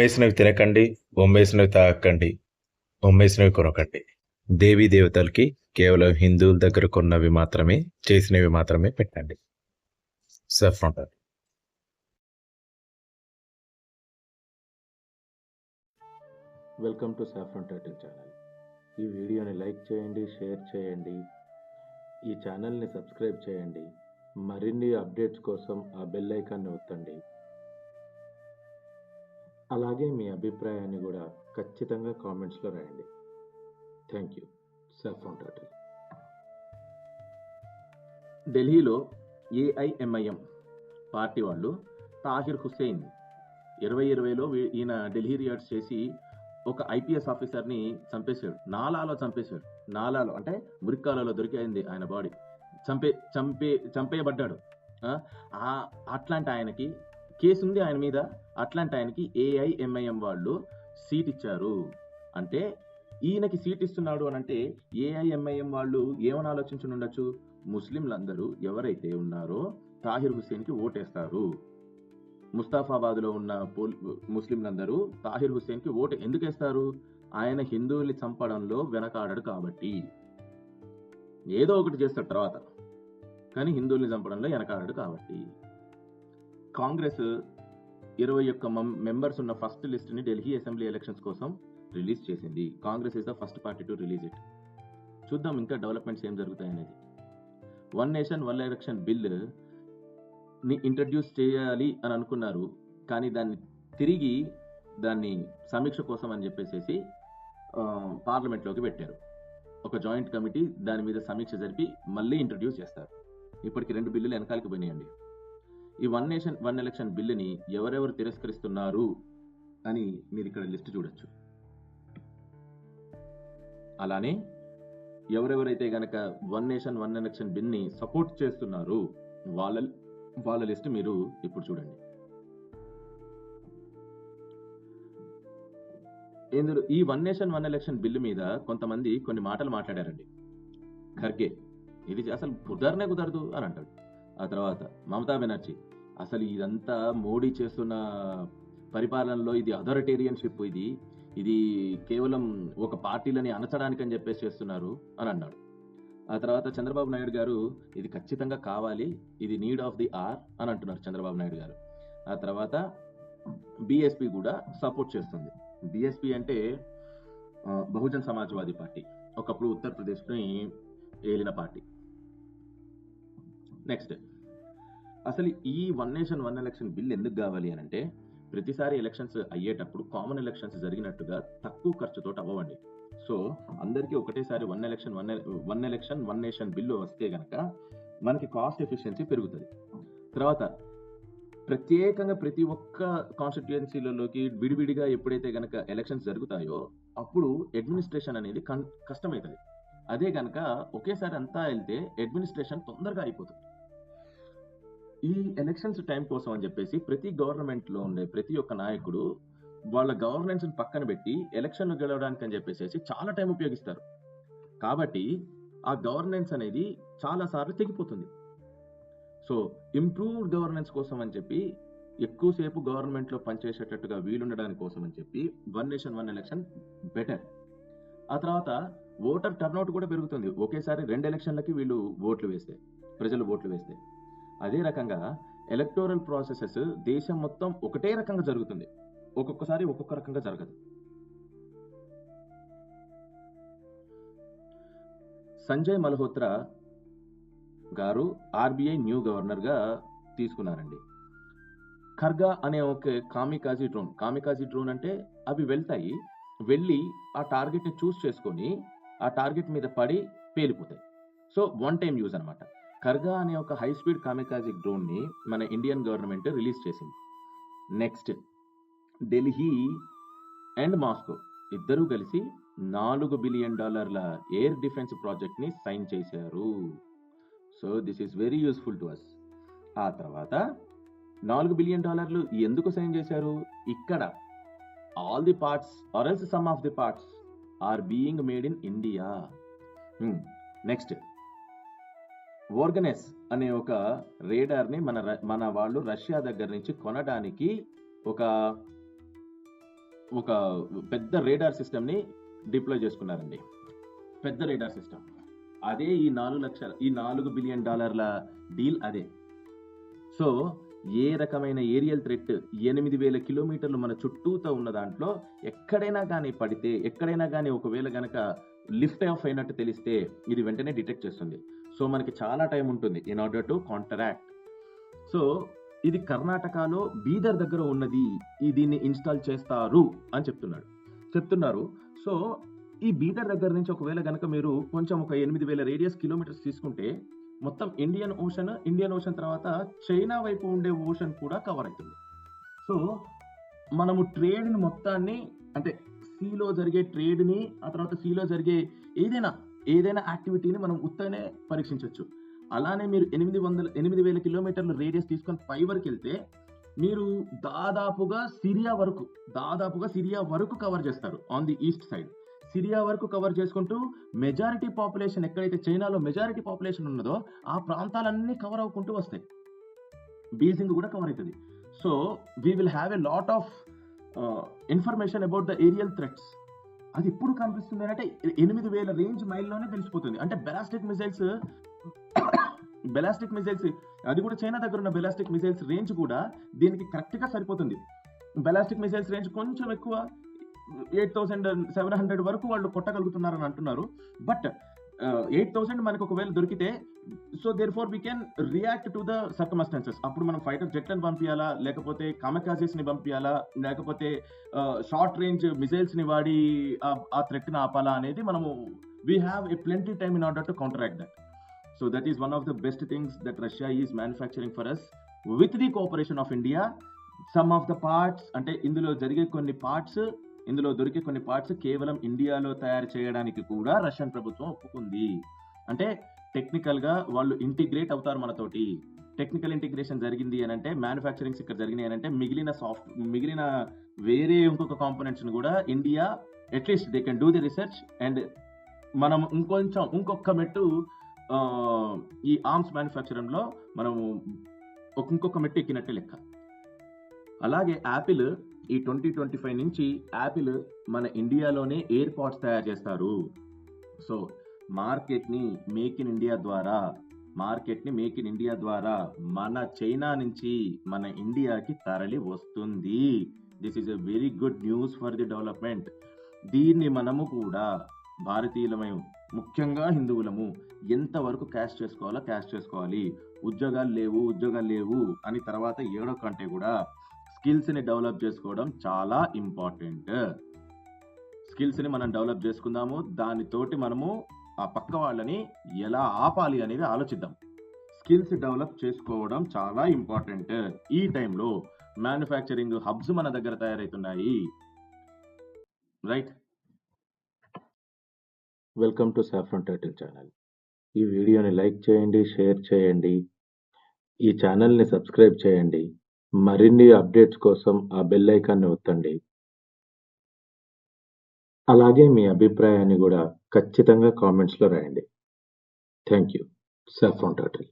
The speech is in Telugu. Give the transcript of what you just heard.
అమ్మేసినవి తినకండి, బొమ్మేసినవి తాగకండి, బొమ్మేసినవి కొనకండి. దేవీ దేవతలకి కేవలం హిందువుల దగ్గర కొన్నవి మాత్రమే, చేసినవి మాత్రమే పెట్టండి. Saffron turtle. Welcome to saffron turtle channel. ఈ వీడియోని లైక్ చేయండి, షేర్ చేయండి, ఈ ఛానల్ని సబ్స్క్రైబ్ చేయండి. మరిన్ని అప్డేట్స్ కోసం ఆ బెల్ ఐకాన్ని ఒత్తండి. అలాగే మీ అభిప్రాయాన్ని కూడా ఖచ్చితంగా కామెంట్స్లో రాయండి. Thank you. Saffron turtle. ఢిల్లీలో ఏఐఎంఐఎం పార్టీ వాళ్ళు తాహిర్ హుస్సేన్ 2020లో ఈయన ఢిల్లీ రియాడ్స్ చేసి ఒక ఐపీఎస్ ఆఫీసర్ని చంపేశాడు. నాలాలో అంటే మురిక్కాలలో దొరికింది ఆయన బాడీ. చంపేయబడ్డాడు. అట్లాంటి ఆయనకి కేసు ఉంది ఆయన మీద. అట్లాంటి ఆయనకి ఏఐఎంఐఎం వాళ్ళు సీట్ ఇచ్చారు. అంటే ఈయనకి సీట్ ఇస్తున్నాడు అని అంటే ఏఐఎంఐఎం వాళ్ళు ఏమని ఆలోచించి ఉండొచ్చు? ముస్లింలందరూ ఎవరైతే ఉన్నారో తాహిర్ హుస్సేన్కి ఓటేస్తారు. ముస్తాఫాబాద్లో ఉన్న ముస్లింలందరూ తాహిర్ హుస్సేన్కి ఓటు ఎందుకు వేస్తారు? ఆయన హిందువుల్ని చంపడంలో వెనకాడడు కాబట్టి. ఏదో ఒకటి చేస్తాడు తర్వాత, కానీ హిందువుల్ని చంపడంలో వెనకాడడు కాబట్టి. కాంగ్రెస్ 21 మెంబర్స్ ఉన్న ఫస్ట్ లిస్ట్ని ఢిల్లీ అసెంబ్లీ ఎలక్షన్స్ కోసం రిలీజ్ చేసింది. Congress is the first party to release it. చూద్దాం ఇంకా డెవలప్మెంట్స్ ఏం జరుగుతాయి అనేది. వన్ నేషన్ వన్ ఎలక్షన్ బిల్ని ఇంట్రడ్యూస్ చేయాలి అని అనుకున్నారు, కానీ దాన్ని సమీక్ష కోసం అని చెప్పేసి పార్లమెంట్లోకి పెట్టారు. ఒక జాయింట్ కమిటీ దాని మీద సమీక్ష జరిపి మళ్ళీ ఇంట్రడ్యూస్ చేస్తారు. ఇప్పటికి 2 బిల్లులు వెనకాలకి పోయినాయండి. ఈ వన్ నేషన్ వన్ ఎలక్షన్ బిల్లుని ఎవరెవరు తిరస్కరిస్తున్నారు అని మీరు ఇక్కడ లిస్ట్ చూడొచ్చు. అలానే ఎవరెవరైతే గనక వన్ నేషన్ వన్ ఎలక్షన్ బిల్ని సపోర్ట్ చేస్తున్నారు వాళ్ళ లిస్ట్ మీరు ఇప్పుడు చూడండి. ఇందులో ఈ one nation one election bill మీద కొంతమంది కొన్ని మాటలు మాట్లాడారండి. ఖర్గే ఇది అసలు కుదరదు అని అంటాడు. ఆ తర్వాత మమతా బెనర్జీ అసలు ఇదంతా మోడీ చేస్తున్న పరిపాలనలో ఇది అథారిటేరియన్షిప్, ఇది కేవలం ఒక పార్టీలని అణచడానికి అని చెప్పేసి చేస్తున్నారు అని అన్నాడు. ఆ తర్వాత చంద్రబాబు నాయుడు గారు ఇది ఖచ్చితంగా కావాలి, ఇది నీడ్ ఆఫ్ ది ఆర్ అని అంటున్నారు చంద్రబాబు నాయుడు గారు. ఆ తర్వాత బీఎస్పీ కూడా సపోర్ట్ చేస్తుంది. బీఎస్పీ అంటే బహుజన్ సమాజ్వాదీ పార్టీ, ఒకప్పుడు ఉత్తరప్రదేశ్ని ఏలిన పార్టీ. నెక్స్ట్, అసలు ఈ one nation one election bill ఎందుకు కావాలి అని అంటే, ప్రతిసారి ఎలక్షన్స్ అయ్యేటప్పుడు కామన్ ఎలక్షన్స్ జరిగినట్టుగా తక్కువ ఖర్చుతో అవ్వండి. సో అందరికీ ఒకటేసారి one election one nation bill వస్తే గనక మనకి కాస్ట్ ఎఫిషియన్సీ పెరుగుతుంది. తర్వాత ప్రత్యేకంగా ప్రతి ఒక్క కాన్స్టిట్యుయెన్సీలలోకి విడివిడిగా ఎప్పుడైతే గనక ఎలక్షన్స్ జరుగుతాయో అప్పుడు అడ్మినిస్ట్రేషన్ అనేది కష్టమవుతుంది. అదే గనక ఒకేసారి అంతా వెళ్తే అడ్మినిస్ట్రేషన్ తొందరగా అయిపోతుంది. ఈ ఎలక్షన్స్ టైం కోసం అని చెప్పేసి ప్రతి గవర్నమెంట్ లో ఉండే ప్రతి ఒక్క నాయకుడు వాళ్ళ గవర్నెన్స్ పక్కన పెట్టి ఎలక్షన్లు గెలవడానికి అని చెప్పేసి చాలా టైం ఉపయోగిస్తారు. కాబట్టి ఆ గవర్నెన్స్ అనేది చాలా సార్లు తెగిపోతుంది. సో ఇంప్రూవ్డ్ గవర్నెన్స్ కోసం అని చెప్పి ఎక్కువసేపు గవర్నమెంట్ లో పనిచేసేటట్టుగా వీలుండడానికి కోసం అని చెప్పి one nation one election better. ఆ తర్వాత ఓటర్ టర్న్అవుట్ కూడా పెరుగుతుంది. ఒకేసారి 2 ఎలక్షన్లకి ప్రజలు ఓట్లు వేస్తే. అదే రకంగా ఎలక్టోరల్ ప్రాసెసెస్ దేశం మొత్తం ఒకటే రకంగా జరుగుతుంది, ఒక్కొక్కసారి ఒక్కొక్క రకంగా జరగదు. సంజయ్ మల్హోత్రా గారు ఆర్బీఐ న్యూ గవర్నర్ గా తీసుకున్నారండి. ఖర్గా అనే ఒక కామికాజీ డ్రోన్ అంటే అవి వెళ్ళి ఆ టార్గెట్ ని చూస్ చేసుకొని ఆ టార్గెట్ మీద పడి పేలిపోతాయి. సో వన్ టైం యూజ్ అనమాట. ఖర్గా అనే ఒక హై స్పీడ్ కామికాజీ డ్రోన్ ని మన ఇండియన్ గవర్నమెంట్ రిలీజ్ చేసింది. నెక్స్ట్, ఢిల్లీ అండ్ మాస్కో ఇద్దరూ కలిసి $4 బిలియన్ ఎయిర్ డిఫెన్స్ ప్రాజెక్ట్ ని సైన్ చేశారు. So this is very useful to us. ఆ తర్వాత $4 బిలియన్ ఎందుకు సైన్ చేశారు? ఇక్కడ all the parts are else some of the parts are being made in India. Next, ఓర్గనెస్ అనే ఒక రేడార్ ని మన వాళ్ళు రష్యా దగ్గర నుంచి కొనడానికి ఒక ఒక పెద్ద రేడార్ సిస్టమ్ని డిప్లాయ్ చేసుకున్నారండి. పెద్ద రేడార్ సిస్టమ్ అదే ఈ 4 బిలియన్ డాలర్ల డీల్ అదే. సో ఏ రకమైన ఏరియల్ థ్రెట్ 8,000 కిలోమీటర్లు మన చుట్టూతో ఉన్న దాంట్లో ఎక్కడైనా కానీ పడితే, ఎక్కడైనా కానీ ఒకవేళ గనక లిఫ్ట్ ఆఫ్ అయినట్టు తెలిస్తే ఇది వెంటనే డిటెక్ట్ చేస్తుంది. సో మనకి చాలా టైం ఉంటుంది ఇన్ ఆర్డర్ టు కాంటరాక్ట్. సో ఇది కర్ణాటకలో బీదర్ దగ్గర ఉన్నది, దీన్ని ఇన్స్టాల్ చేస్తారు అని చెప్తున్నారు. సో ఈ బీదర్ దగ్గర నుంచి ఒకవేళ గనక మీరు కొంచెం ఒక 8,000 రేడియస్ కిలోమీటర్స్ తీసుకుంటే మొత్తం ఇండియన్ ఓషన్ తర్వాత చైనా వైపు ఉండే ఓషన్ కూడా కవర్ అవుతుంది. సో మనము ట్రేడ్ని మొత్తాన్ని, అంటే సీలో జరిగే ట్రేడ్ని, ఆ తర్వాత సీలో జరిగే ఏదైనా యాక్టివిటీని మనం ఉత్తగానే పరీక్షించవచ్చు. అలానే మీరు 8,000 కిలోమీటర్ల రేడియస్ తీసుకొని పై వరకు వెళ్తే మీరు దాదాపుగా సిరియా వరకు కవర్ చేస్తారు. On the east side Syria వరకు కవర్ చేసుకుంటూ మెజారిటీ పాపులేషన్, ఎక్కడైతే చైనాలో మెజారిటీ పాపులేషన్ ఉన్నదో ఆ ప్రాంతాలన్నీ కవర్ అవ్వకుంటూ వస్తాయి. బీజింగ్ కూడా కవర్ అవుతుంది. So we will have a lot of information about the aerial threats. అది ఇప్పుడు కనిపిస్తుంది అంటే 8,000 రేంజ్ మైల్లోనే తెలిసిపోతుంది. అంటే బెలాస్టిక్ మిసైల్స్ అది కూడా చైనా దగ్గర ఉన్న బెలాస్టిక్ మిసైల్స్ రేంజ్ కూడా దీనికి కరెక్ట్ గా సరిపోతుంది. బెలాస్టిక్ మిసైల్స్ రేంజ్ కొంచెం ఎక్కువ, 8,700 వరకు వాళ్ళు కొట్టగలుగుతున్నారని అంటున్నారు. బట్ 8,000 మనకు ఒకవేళ దొరికితే, so therefore we can react to the circumstances. అప్పుడు మనం ఫైటర్ జెట్లను పంపించాలా, లేకపోతే కామెకాజెస్ ని పంపించాలా, లేకపోతే షార్ట్ రేంజ్ మిసైల్స్ ని వాడి ఆ థ్రెట్ ని ఆపాలా అనేది మనము we have a plenty time in order to counteract that. So that is one of the best things that Russia is manufacturing for us with the cooperation of India. Some of the parts, అంటే ఇందులో దొరికే కొన్ని పార్ట్స్ కేవలం ఇండియాలో తయారు చేయడానికి కూడా రష్యన్ ప్రభుత్వం ఒప్పుకుంది. అంటే టెక్నికల్ గా వాళ్ళు ఇంటిగ్రేట్ అవుతారు మనతోటి. టెక్నికల్ ఇంటిగ్రేషన్ జరిగింది అని అంటే, మ్యానుఫ్యాక్చరింగ్స్ ఇక్కడ జరిగినాయి అని అంటే, మిగిలిన వేరే ఇంకొక కాంపోనెంట్స్ కూడా India at least they can do the research, and మనం ఇంకొక మెట్టు ఈ ఆర్మ్స్ మ్యానుఫ్యాక్చరింగ్ లో మనము ఇంకొక మెట్టు ఎక్కినట్టే లెక్క. అలాగే యాపిల్ ఈ 2025 నుంచి యాపిల్ మన ఇండియాలోనే ఎయిర్ పాడ్స్ తయారు చేస్తారు. సో మార్కెట్ ని మేక్ ఇన్ ఇండియా ద్వారా మన చైనా నుంచి మన ఇండియాకి తరలి వస్తుంది. This is a very good news for the development. దీన్ని మనము కూడా భారతీయులమై, ముఖ్యంగా హిందువులము, ఎంతవరకు క్యాష్ చేసుకోవాలి. ఉద్యోగాలు లేవు అని తర్వాత ఏడో కంటే కూడా స్కిల్స్ ని డెవలప్ చేసుకోవడం చాలా ఇంపార్టెంట్. స్కిల్స్ ని మనం డెవలప్ చేసుకుందాము. దానితోటి మనము ఆ పక్క వాళ్ళని ఎలా ఆపాలి అనేది ఆలోచిద్దాం. స్కిల్స్ డెవలప్ చేసుకోవడం చాలా ఇంపార్టెంట్. ఈ టైంలో మ్యానుఫ్యాక్చరింగ్ హబ్స్ మన దగ్గర తయారవుతున్నాయి. Right. Welcome to saffron title channel. ఈ వీడియోని లైక్ చేయండి, షేర్ చేయండి, ఈ ఛానల్ని సబ్స్క్రైబ్ చేయండి. మరిన్ని అప్డేట్స్ కోసం ఆ బెల్ ఐకాన్ని ఒత్తండి. అలాగే మీ అభిప్రాయాన్ని కూడా ఖచ్చితంగా కామెంట్స్లో రాయండి. Thank you. Saffron title.